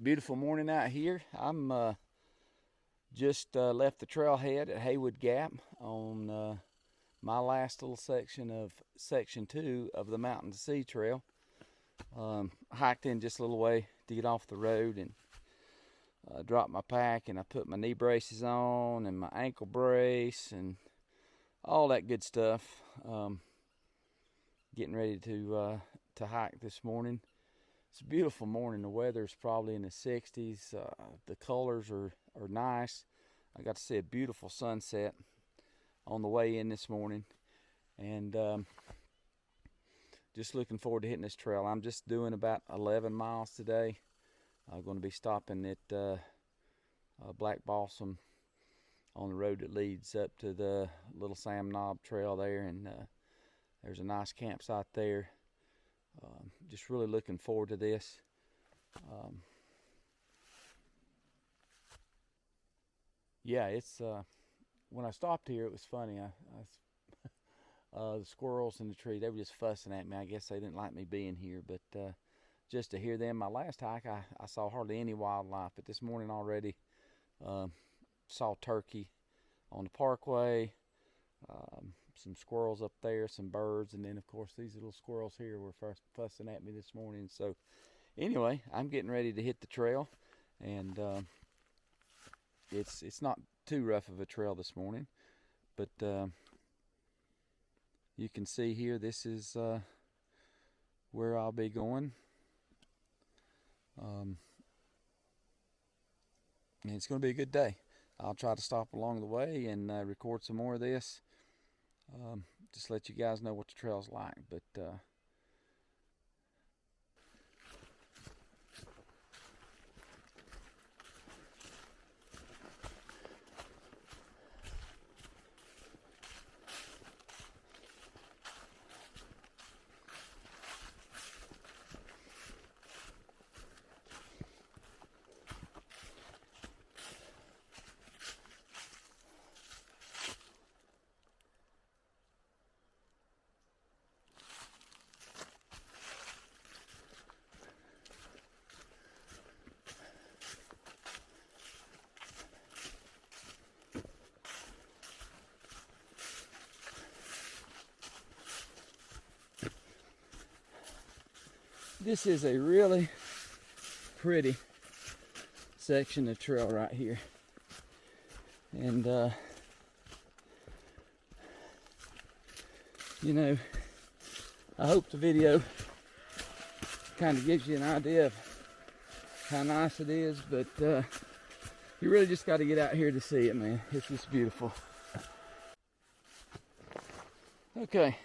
Beautiful morning out here. I'm just left the trailhead at Haywood Gap on my last little section of section 2 of the Mountain to Sea Trail. Hiked in just a little way to get off the road and dropped my pack, and I put my knee braces on and my ankle brace and all that good stuff. Getting ready to hike this morning. It's a beautiful morning. The weather's probably in the 60s. The colors are nice. I got to see a beautiful sunset on the way in this morning, and just looking forward to hitting this trail. I'm just doing about 11 miles today. I'm going to be stopping at Black Balsam on the road that leads up to the Little Sam Knob Trail there, and there's a nice campsite there. Just really looking forward to this. Yeah, it's when I stopped here, it was funny. The squirrels in the tree, they were just fussing at me. I guess they didn't like me being here, but just to hear them. My last hike, I saw hardly any wildlife, but this morning already saw turkey on the parkway, some squirrels up there, some birds, and then of course these little squirrels here were first fussing at me this morning. So anyway, I'm getting ready to hit the trail, and it's not too rough of a trail this morning, but you can see here, this is where I'll be going. And it's going to be a good day. I'll try to stop along the way and record some more of this. Just let you guys know what the trail's like. But this is a really pretty section of trail right here, and you know, I hope the video kind of gives you an idea of how nice it is, but you really just got to get out here to see it, man. It's just beautiful. Okay,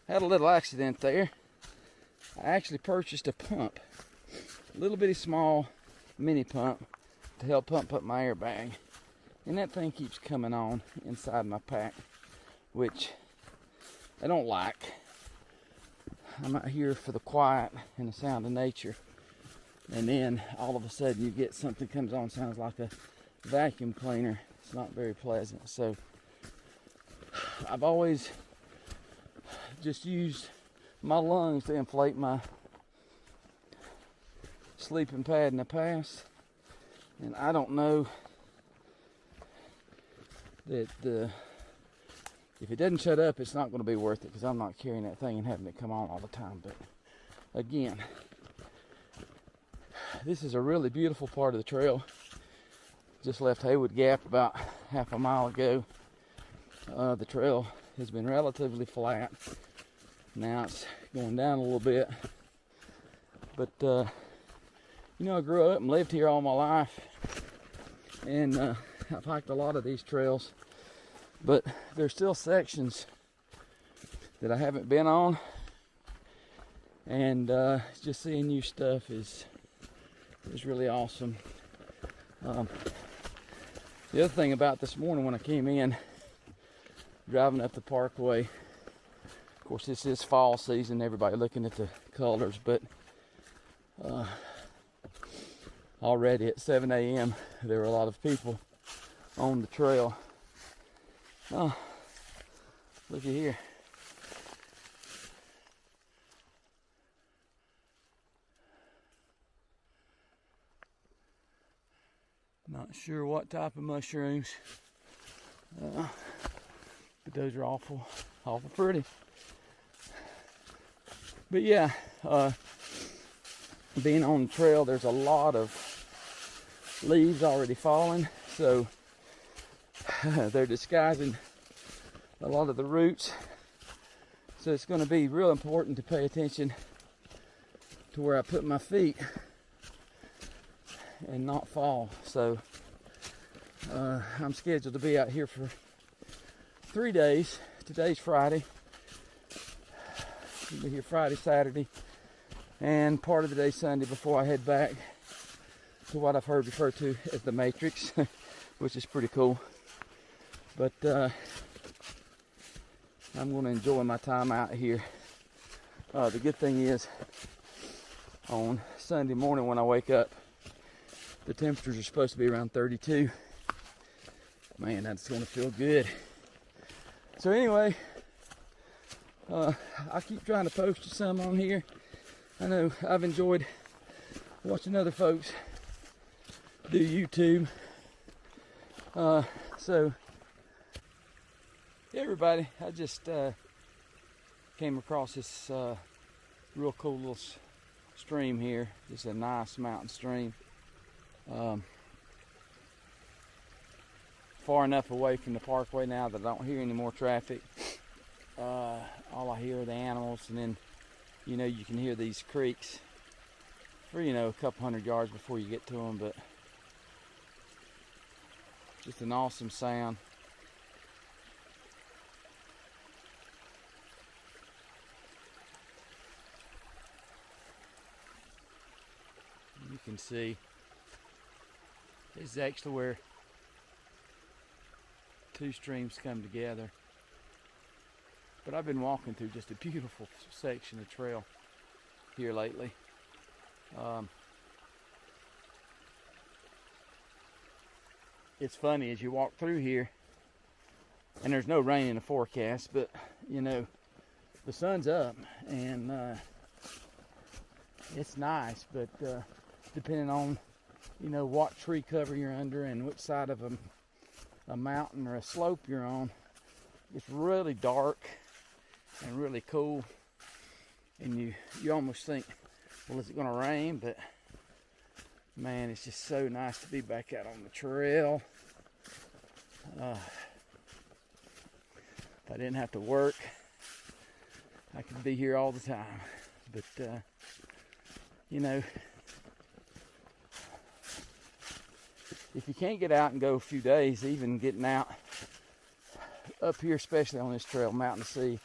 had a little accident there. I actually purchased a pump, a little bitty small mini pump to help pump up my airbag, and that thing keeps coming on inside my pack, which I don't like. I'm out here for the quiet and the sound of nature, and then all of a sudden you get something comes on, sounds like a vacuum cleaner. It's not very pleasant. So I've always just used my lungs to inflate my sleeping pad in the past, and I don't know that if it doesn't shut up, it's not going to be worth it, because I'm not carrying that thing and having it come on all the time. But again, this is a really beautiful part of the trail. Just left Haywood Gap about half a mile ago. The trail has been relatively flat. Now it's going down a little bit, but you know, I grew up and lived here all my life, and I've hiked a lot of these trails, but there's still sections that I haven't been on, and just seeing new stuff is really awesome. The other thing about this morning, when I came in driving up the parkway, of course, this is fall season, everybody looking at the colors, but already at 7 a.m. there were a lot of people on the trail. Oh, look at here. Not sure what type of mushrooms, but those are awful pretty. But yeah, being on the trail, there's a lot of leaves already falling, so they're disguising a lot of the roots. So it's going to be real important to pay attention to where I put my feet and not fall. So I'm scheduled to be out here for 3 days. Today's Friday. I'll be here Friday, Saturday, and part of the day Sunday before I head back to what I've heard referred to as the Matrix, which is pretty cool. But I'm going to enjoy my time out here. The good thing is, on Sunday morning when I wake up, the temperatures are supposed to be around 32. Man, that's going to feel good. So anyway, I keep trying to post some on here. I know I've enjoyed watching other folks do YouTube. So, yeah, everybody, I just came across this real cool little stream here. Just a nice mountain stream. Far enough away from the parkway now that I don't hear any more traffic. All I hear are the animals, and then, you know, you can hear these creeks for, you know, a couple hundred yards before you get to them, but just an awesome sound. You can see this is actually where two streams come together. But I've been walking through just a beautiful section of trail here lately. It's funny as you walk through here, and there's no rain in the forecast, but you know, the sun's up, and it's nice, but depending on, you know, what tree cover you're under and which side of a mountain or a slope you're on, it's really dark and really cool, and you almost think, well, is it going to rain? But man, it's just so nice to be back out on the trail. If I didn't have to work, I could be here all the time. But you know, if you can't get out and go a few days, even getting out up here, especially on this trail, Mountain to Sea,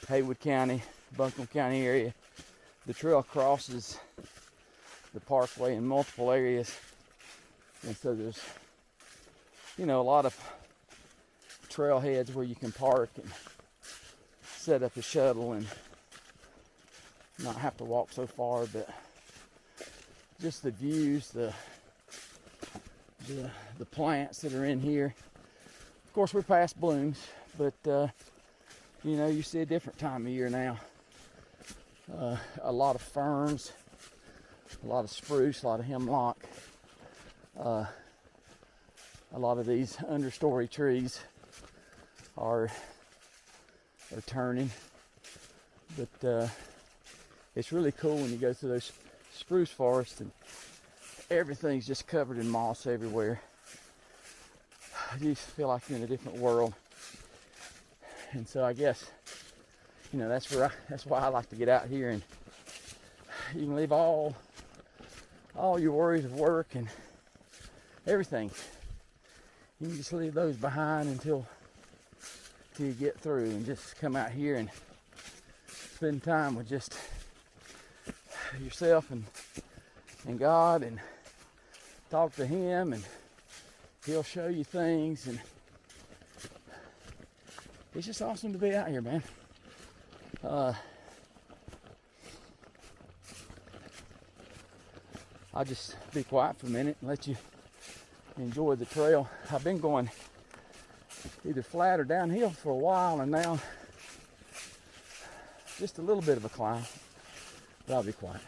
Haywood County, Buncombe County area, the trail crosses the parkway in multiple areas, and so there's, you know, a lot of trailheads where you can park and set up a shuttle and not have to walk so far. But just the views, the plants that are in here. Of course, we're past blooms, but you know, you see a different time of year now. A lot of ferns, a lot of spruce, a lot of hemlock, a lot of these understory trees are turning, but it's really cool when you go through those spruce forests and everything's just covered in moss everywhere. You just feel like you're in a different world. And so I guess, you know, that's why I like to get out here, and you can leave all your worries of work and everything. You can just leave those behind until you get through, and just come out here and spend time with just yourself and God, and talk to Him, and He'll show you things, and it's just awesome to be out here, man. I'll just be quiet for a minute and let you enjoy the trail. I've been going either flat or downhill for a while, and now just a little bit of a climb, but I'll be quiet.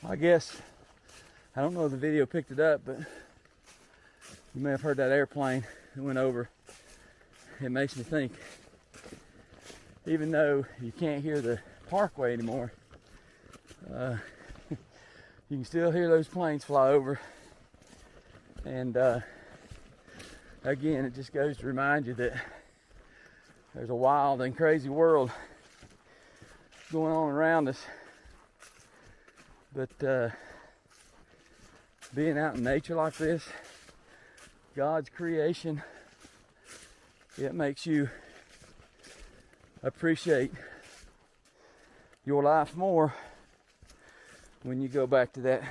I guess, I don't know if the video picked it up, but you may have heard that airplane that went over. It makes me think, even though you can't hear the parkway anymore, you can still hear those planes fly over. And again, it just goes to remind you that there's a wild and crazy world going on around us. But being out in nature like this, God's creation, it makes you appreciate your life more when you go back to that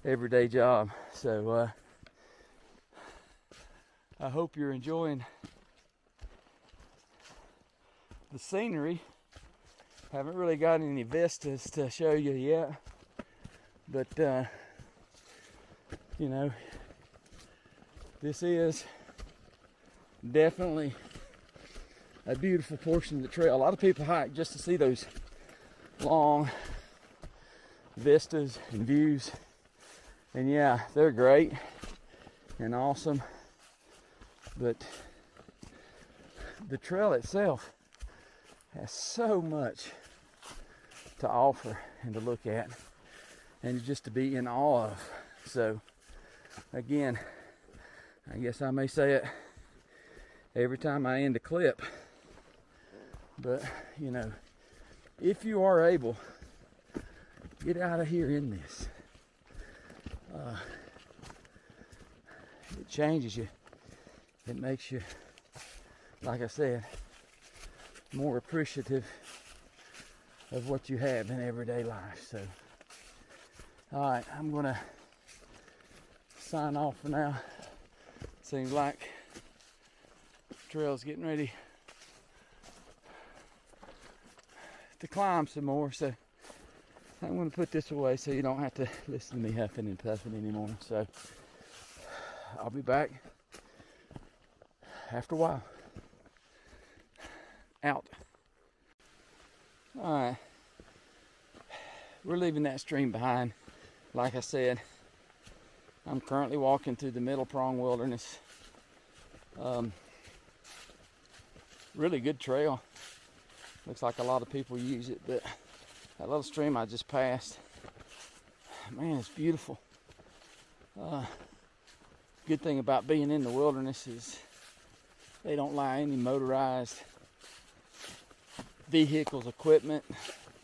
everyday job. So I hope you're enjoying the scenery. Haven't really got any vistas to show you yet, but you know, this is definitely a beautiful portion of the trail. A lot of people hike just to see those long vistas and views, and yeah, they're great and awesome, but the trail itself has so much to offer and to look at and just to be in awe of. So again, I guess I may say it every time I end a clip, but you know, if you are able, get out of here in this. It changes you. It makes you, like I said, more appreciative of what you have in everyday life. So, all right, I'm gonna sign off for now. Seems like the trail's getting ready to climb some more, so I'm gonna put this away so you don't have to listen to me huffing and puffing anymore. So I'll be back after a while. Out. All right, we're leaving that stream behind. Like I said, I'm currently walking through the Middle Prong Wilderness. Really good trail. Looks like a lot of people use it, but that little stream I just passed, man, it's beautiful. Good thing about being in the wilderness is they don't allow any motorized vehicles, equipment,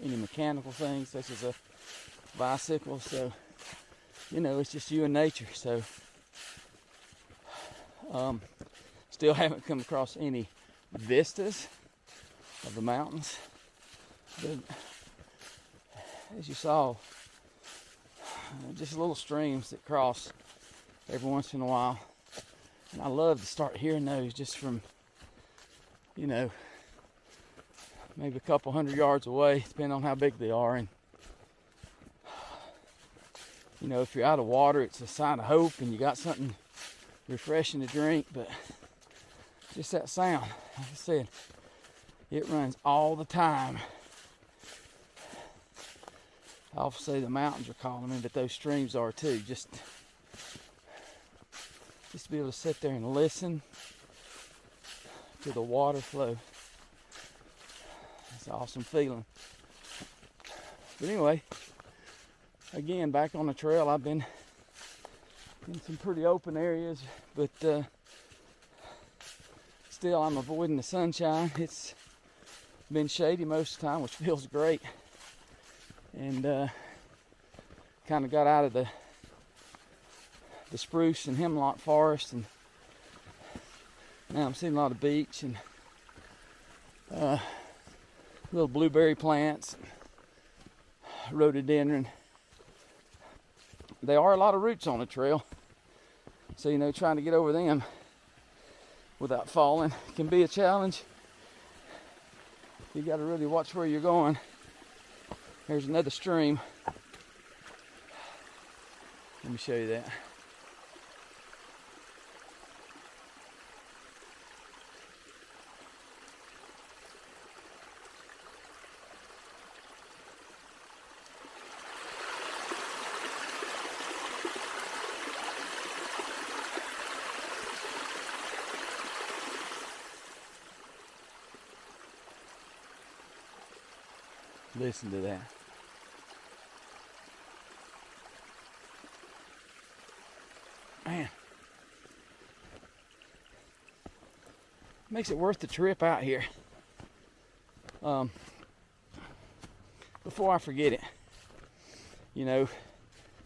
any mechanical things such as a bicycle. So, you know, it's just you and nature. So, still haven't come across any vistas of the mountains, but as you saw, just little streams that cross every once in a while. And I love to start hearing those just from, you know, maybe a couple 100 yards away, depending on how big they are. And you know, if you're out of water, it's a sign of hope and you got something refreshing to drink. But just that sound, like I said, it runs all the time. I often say the mountains are calling me, but those streams are too. Just to be able to sit there and listen to the water flow. It's an awesome feeling. But anyway, again, back on the trail. I've been in some pretty open areas, but still I'm avoiding the sunshine. It's been shady most of the time, which feels great. And kind of got out of the spruce and hemlock forest, and now I'm seeing a lot of beech and little blueberry plants, rhododendron. There are a lot of roots on the trail, so you know, trying to get over them without falling can be a challenge. You got to really watch where you're going. There's another stream. Let me show you that. Listen to that. Man. Makes it worth the trip out here. Before I forget it, you know,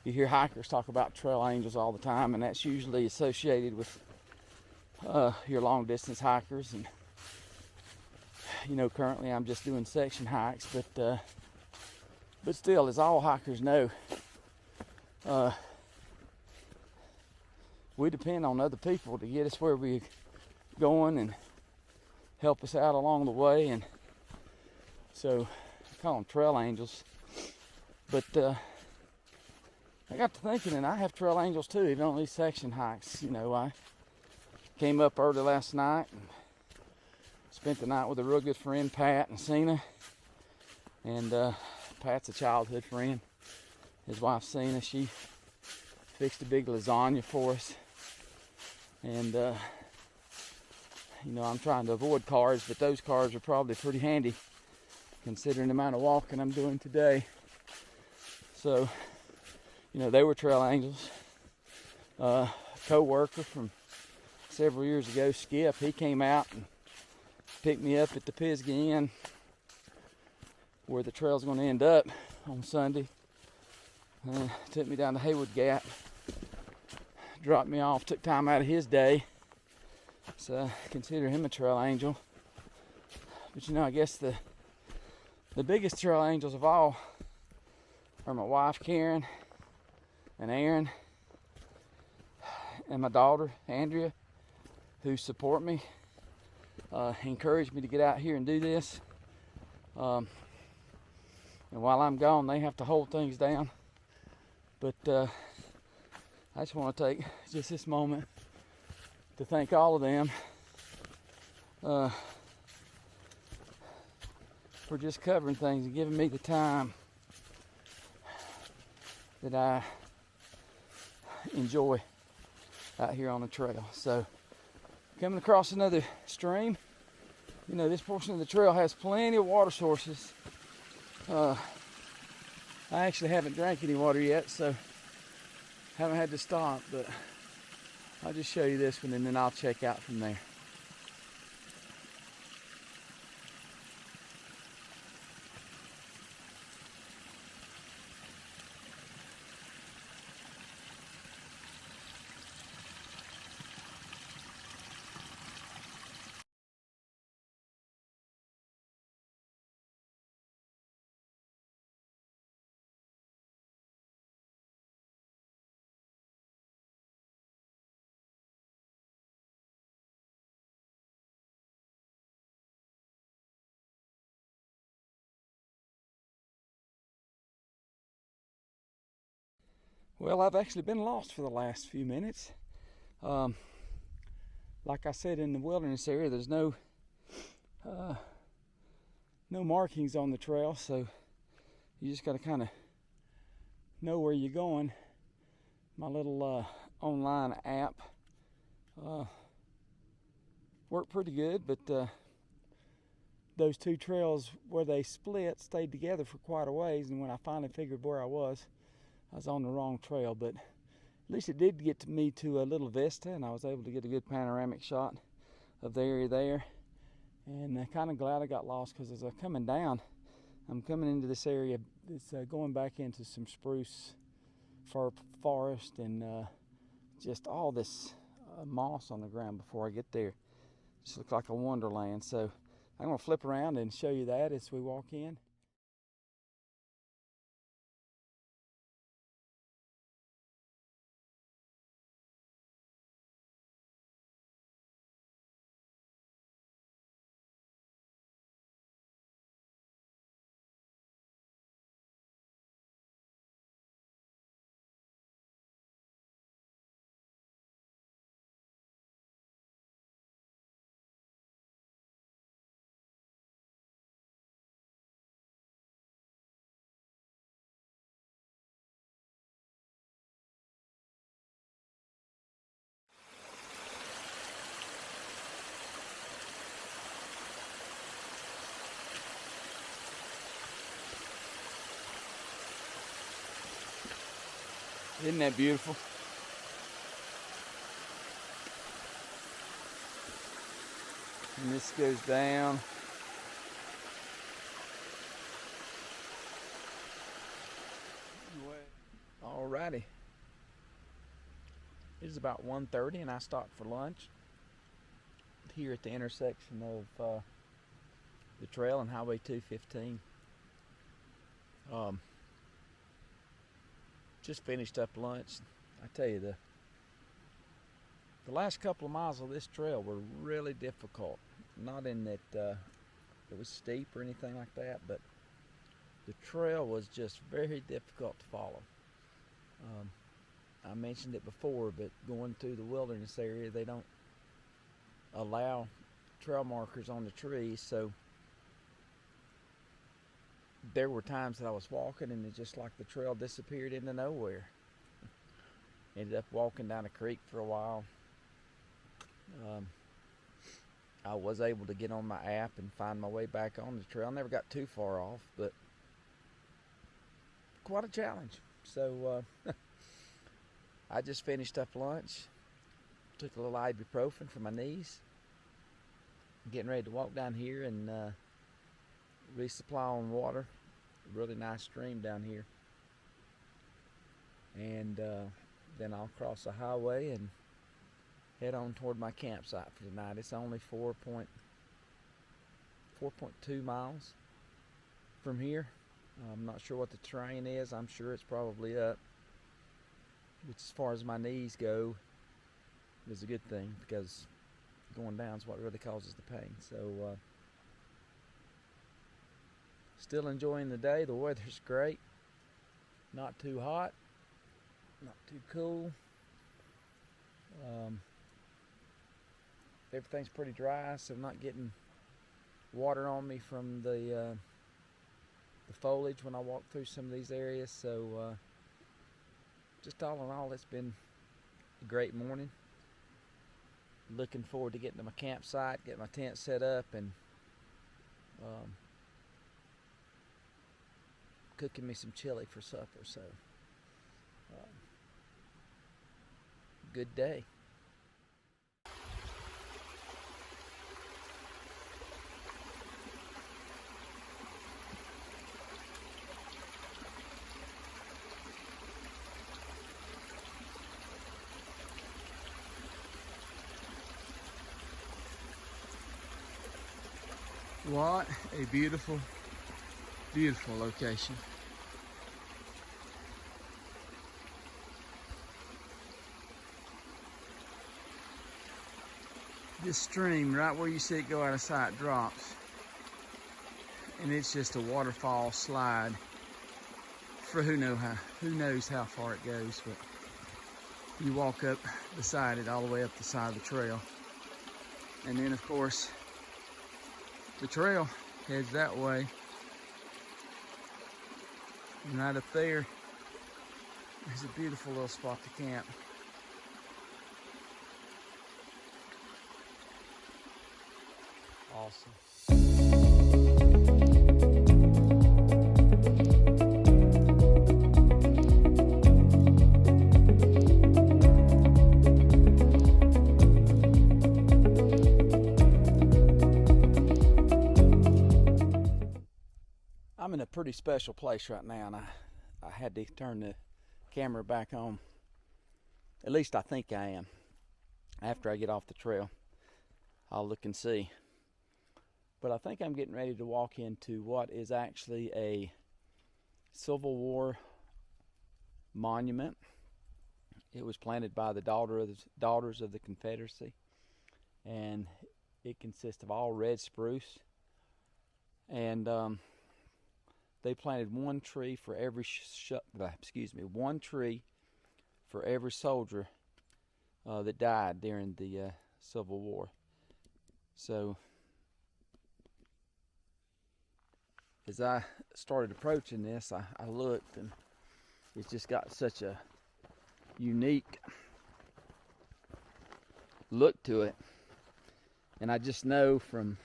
you hear hikers talk about trail angels all the time, and that's usually associated with your long distance hikers. And you know, currently I'm just doing section hikes, but still, as all hikers know, we depend on other people to get us where we're going and help us out along the way. And so I call them trail angels. But I got to thinking, and I have trail angels too, even on these section hikes. You know, I came up early last night and spent the night with a real good friend, Pat and Cena. And Pat's a childhood friend. His wife, Cena, she fixed a big lasagna for us. And, you know, I'm trying to avoid cars, but those cars are probably pretty handy considering the amount of walking I'm doing today. So, you know, they were trail angels. A co-worker from several years ago, Skip, he came out and picked me up at the Pisgah Inn where the trail's going to end up on Sunday. Took me down to Haywood Gap, dropped me off, took time out of his day. So I consider him a trail angel. But you know, I guess the biggest trail angels of all are my wife, Karen, and Aaron, and my daughter, Andrea, who support me, encourage me to get out here and do this. And while I'm gone, they have to hold things down. But I just want to take just this moment to thank all of them for just covering things and giving me the time that I enjoy out here on the trail. So, coming across another stream. You know, this portion of the trail has plenty of water sources. I actually haven't drank any water yet, so haven't had to stop, but I'll just show you this one and then I'll check out from there. Well, I've actually been lost for the last few minutes. Like I said, in the wilderness area, there's no markings on the trail, so you just got to kind of know where you're going. My little online app worked pretty good, but those two trails where they split stayed together for quite a ways, and when I finally figured where I was on the wrong trail. But at least it did get me to a little vista, and I was able to get a good panoramic shot of the area there. And I'm kind of glad I got lost, because as I'm coming down, I'm coming into this area that's going back into some spruce fir forest and just all this moss on the ground before I get there. Just looks like a wonderland. So I'm going to flip around and show you that as we walk in. Isn't that beautiful? And this goes down. Alrighty. It is about 1:30 and I stopped for lunch here at the intersection of the trail and Highway 215. Just finished up lunch. I tell you, the last couple of miles of this trail were really difficult. Not in that it was steep or anything like that, but the trail was just very difficult to follow. I mentioned it before, but going through the wilderness area, they don't allow trail markers on the trees, so there were times that I was walking and it's just like the trail disappeared into nowhere. Ended up walking down a creek for a while. I was able to get on my app and find my way back on the trail. I never got too far off, but quite a challenge. So I just finished up lunch, took a little ibuprofen for my knees, getting ready to walk down here and resupply on water. A really nice stream down here. And then I'll cross the highway and head on toward my campsite for tonight. It's only 4.2 miles from here. I'm not sure what the terrain is. I'm sure it's probably up, which as far as my knees go is a good thing, because going down is what really causes the pain. So still enjoying the day. The weather's great. Not too hot, not too cool. Everything's pretty dry, so I'm not getting water on me from the foliage when I walk through some of these areas. So just all in all, it's been a great morning. Looking forward to getting to my campsite, get my tent set up, and cooking me some chili for supper. So good day. What a beautiful, beautiful location. This stream, right where you see it go out of sight, drops. And it's just a waterfall slide for who knows how far it goes, but you walk up beside it all the way up the side of the trail. And then of course, the trail heads that way. And right up there, there's a beautiful little spot to camp. Awesome. I'm in a pretty special place right now, and I had to turn the camera back on. At least I think I am. After I get off the trail, I'll look and see. But I think I'm getting ready to walk into what is actually a Civil War monument. It was planted by the Daughters of the Confederacy, and it consists of all red spruce. And they planted one tree for every one tree for every soldier that died during the Civil War. So as I started approaching this, I looked, and it's just got such a unique look to it. And I just know from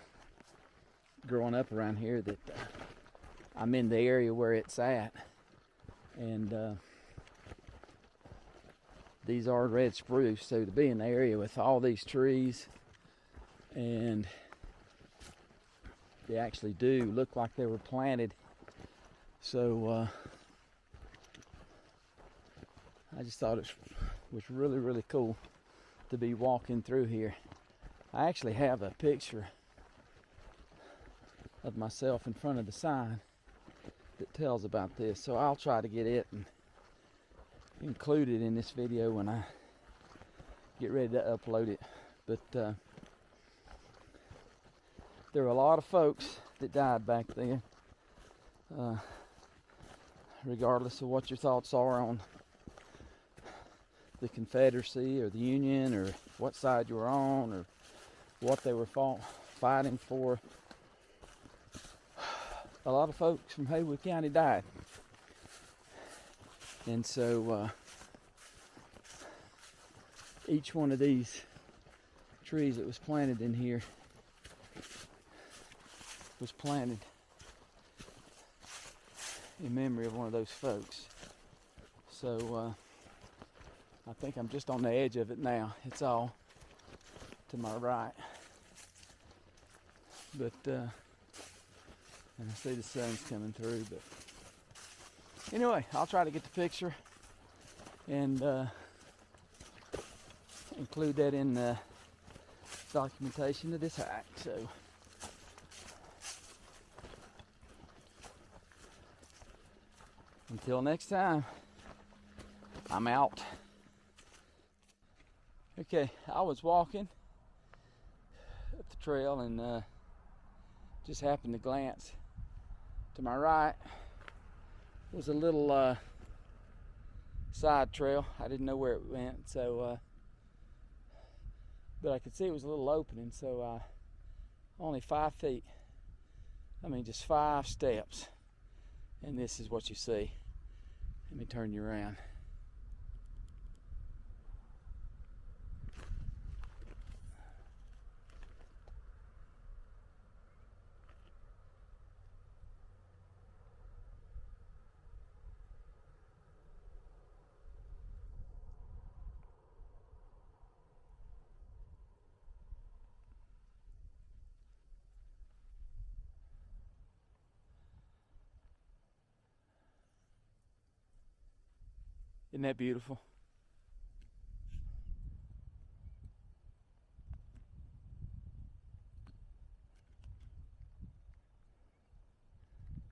growing up around here that I'm in the area where it's at. And these are red spruce, so to be in the area with all these trees, and they actually do look like they were planted. So I just thought it was really, really cool to be walking through here. I actually have a picture of myself in front of the sign that tells about this, so I'll try to get it and include it in this video when I get ready to upload it. But there were a lot of folks that died back then. Regardless of what your thoughts are on the Confederacy or the Union or what side you were on or what they were fighting for, a lot of folks from Haywood County died. And so each one of these trees that was planted in here was planted in memory of one of those folks. So I think I'm just on the edge of it now. It's all to my right. But and I see the sun's coming through. But anyway, I'll try to get the picture and include that in the documentation of this hike. So until next time, I'm out. Okay, I was walking up the trail and just happened to glance to my right. Was a little side trail. I didn't know where it went, so but I could see it was a little opening, so only 5 feet. I mean, just 5 steps, and this is what you see. Let me turn you around. Isn't that beautiful?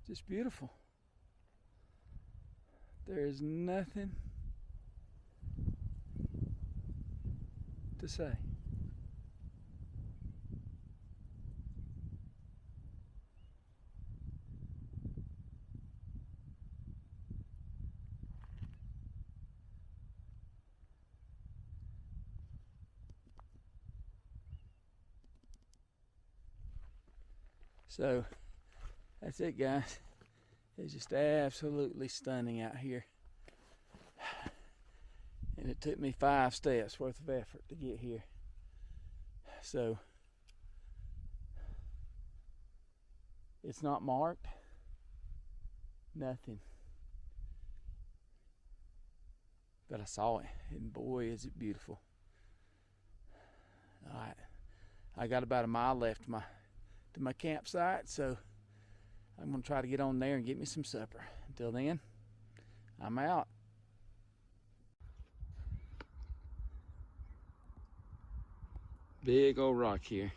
Just beautiful. There is nothing to say. So that's it, guys. It's just absolutely stunning out here. And it took me 5 steps worth of effort to get here. So it's not marked. Nothing. But I saw it, and boy, is it beautiful. All right, I got about a mile left to my campsite, so I'm gonna try to get on there and get me some supper. Until then, I'm out. Big old rock here.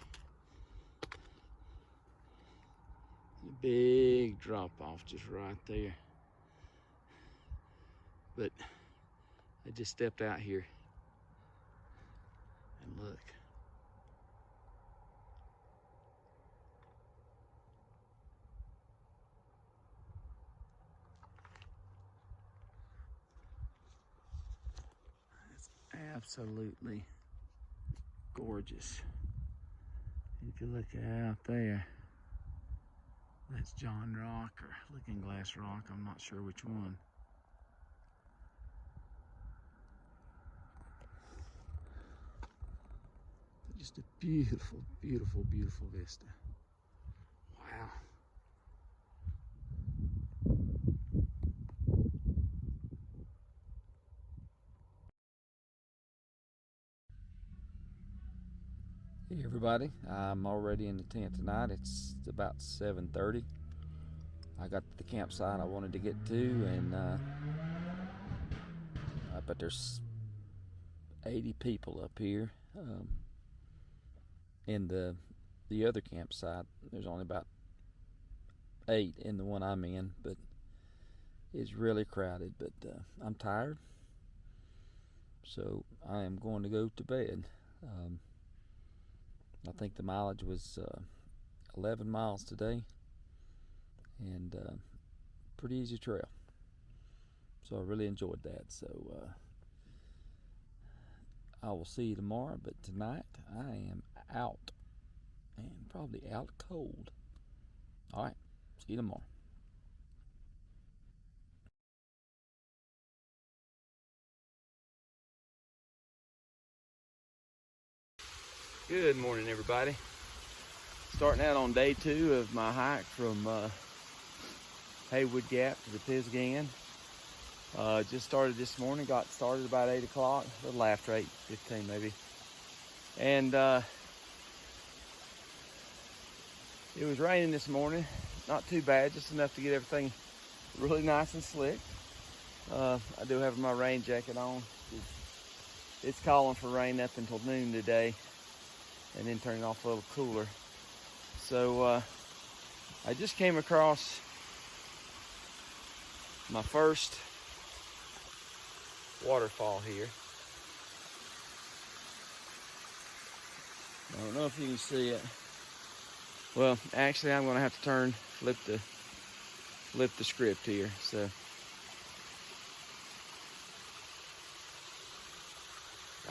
A big drop off just right there. But I just stepped out here and look. It's absolutely gorgeous. If you look out there, that's John Rock or Looking Glass Rock. I'm not sure which one. Just a beautiful, beautiful, beautiful vista. Wow. Hey everybody, I'm already in the tent tonight. It's about 7:30. I got to the campsite I wanted to get to, and but there's 80 people up here. In the other campsite, there's only about 8 in the one I'm in, but it's really crowded. But I'm tired, so I am going to go to bed. I think the mileage was 11 miles today, and pretty easy trail. So I really enjoyed that. So I will see you tomorrow, but tonight I am out, and probably out cold. All right, see you tomorrow. Good morning, everybody. Starting out on day 2 of my hike from Haywood Gap to the Pisgah. Just started this morning, got started about 8 o'clock, a little after 8:15 maybe. And it was raining this morning, not too bad, just enough to get everything really nice and slick. I do have my rain jacket on. It's calling for rain up until noon today, and then turning off a little cooler. So I just came across my first waterfall here. I don't know if you can see it. Well, actually I'm gonna have to flip the script here. So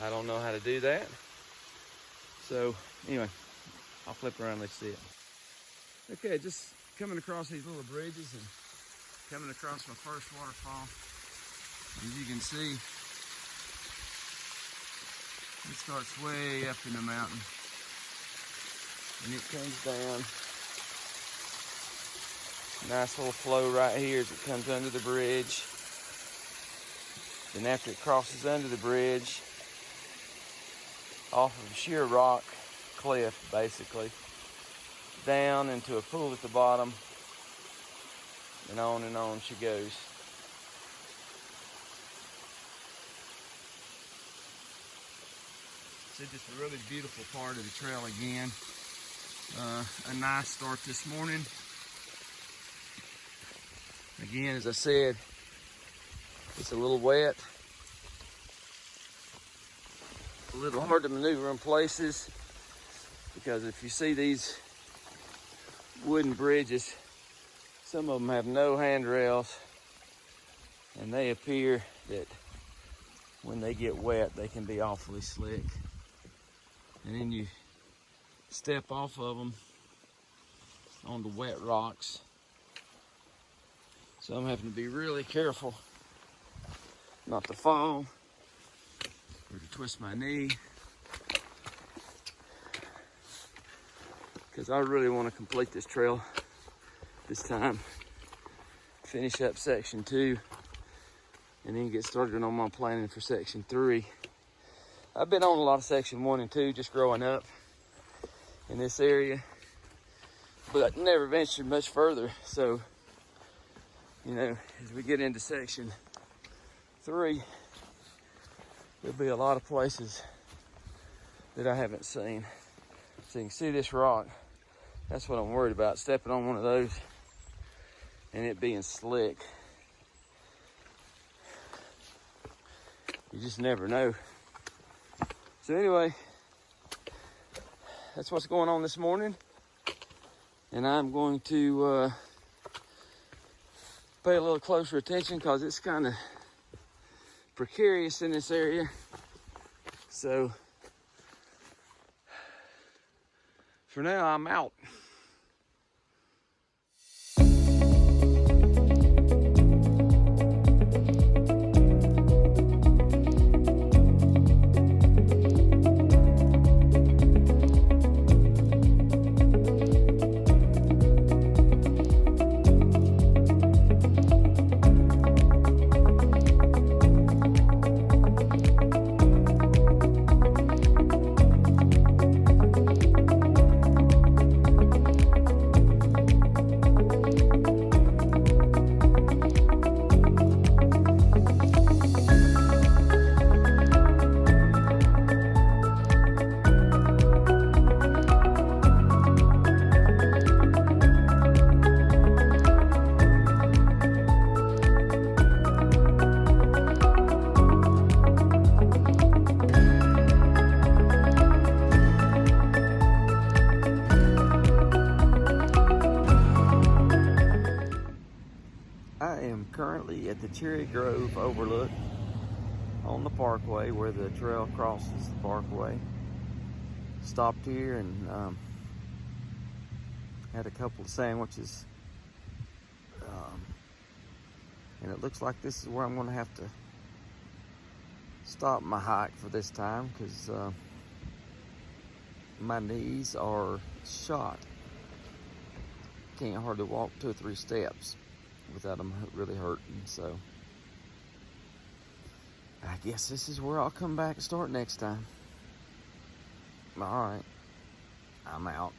I don't know how to do that. So anyway, I'll flip around and let you see it. Okay, just coming across these little bridges and coming across my first waterfall. As you can see, it starts way up in the mountain, and it comes down. Nice little flow right here as it comes under the bridge. Then after it crosses under the bridge, off of a sheer rock cliff, basically, down into a pool at the bottom, and on she goes. So just a really beautiful part of the trail again. A nice start this morning. Again, as I said, it's a little wet, a little hard to maneuver in places, because if you see these wooden bridges, some of them have no handrails, and they appear that when they get wet, they can be awfully slick. And then you step off of them on the wet rocks. So I'm having to be really careful not to fall or to twist my knee, because I really want to complete this trail this time, finish up section 2, and then get started on my planning for section 3. I've been on a lot of section 1 and 2 just growing up in this area, but never ventured much further. So, you know, as we get into section 3, there'll be a lot of places that I haven't seen. So you can see this rock. That's what I'm worried about, stepping on one of those and it being slick. You just never know. So anyway, that's what's going on this morning. And I'm going to pay a little closer attention, because it's kind of precarious in this area. So for now, I'm out. am currently at the Cherry Grove Overlook on the parkway where the trail crosses the parkway. Stopped here and had a couple of sandwiches. And it looks like this is where I'm going to have to stop my hike for this time because my knees are shot. Can't hardly walk 2 or 3 steps without them really hurting. So I guess this is where I'll come back and start next time. All right, I'm out.